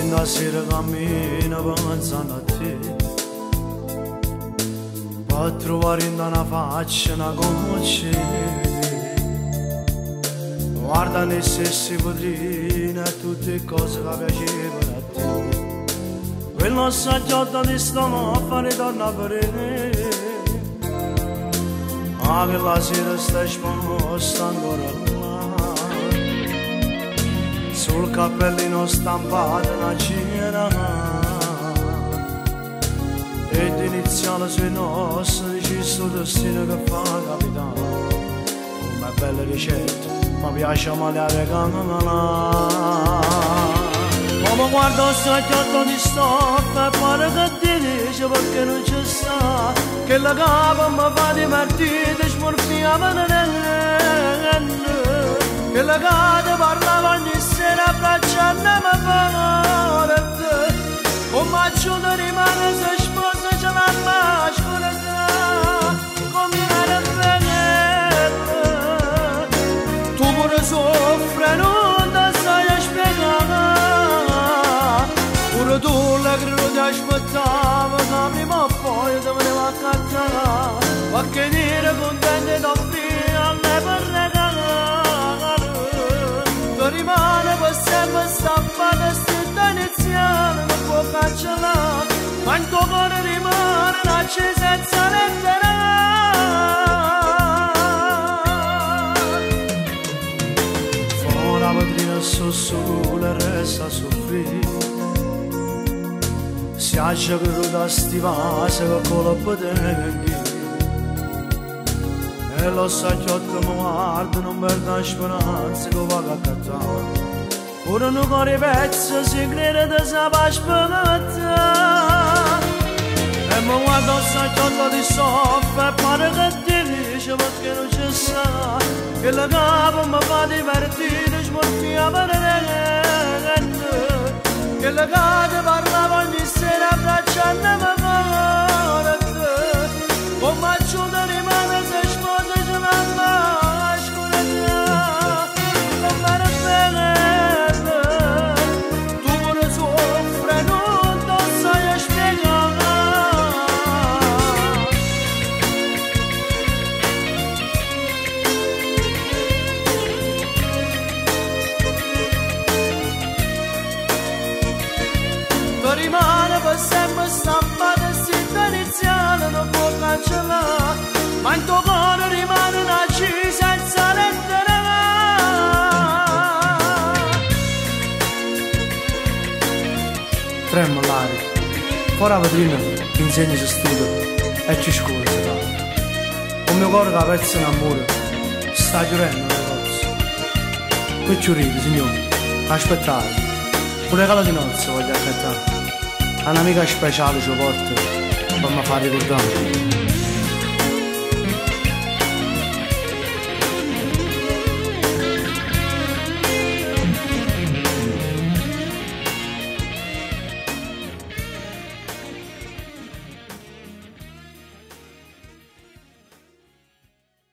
da sera cammina pensando a te, per trovare in una faccia una goccia. Guarda nei stessi quadrini e tutte le cose che piacevano a te. Quel nostro aggiotto di stanotte torna a vedere, ma che la sera sta esposta ancora là. Sul cappellino stampato una cera, ed iniziale sui nostri ci sto destino che fa capitare. Come belle ricette, mi piace malare canna. Come guardo sto chiotto di stoffa e pare che ti dice perché non ci sta, che la capa mi fa divertire, smorfia venendo, che la capa parlava ogni sera abbracciandomi forte, come aiuto rimane se sposa c'è la mascola, come una bella, tu pure soffre, non ti sai spiegare. Tu la credo ti aspettavo, ma prima o poi ti venivo a cantare, perché dire contenti d'offrire a me per regalare. Tu rimane per sempre stampata, stretta iniziale, non può cancellare, ma in tuo cuore rimane un'accesa senza lettera. Fuori la vetrina sul sole resta a soffrire, si ascia che da sti vasi che colpo tengi, e lo sacchiotto mi guarda, non perda speranza che vado a cattare, pure non con i pezzi si crede di sapere spaventare. E mi guarda il sacchiotto di soffa e pare che ti dice perché non ci sta, che la capa mi fa divertire, smorfia per niente, che la capa parlava ogni sera abbracciandomi forte, come aiuto rimane se sposa c'è una mascola, come era bella, tu pure soffre, non ti sai spiegare. Tu rimane per sempre stampata, stretta iniziale, non può cancellare, ma in tuo cuore rimane una C senza lettera. Tremolare, fuori la vetrina ti insegna se studio e ci scuola si fa. Il mio cuore che pezza in amore sta chiudendo le cose. Che ci ridi, signore? Aspettate, un regalo di nozze voglio accattare. Un'amica speciale ci porta per mi far ricordare.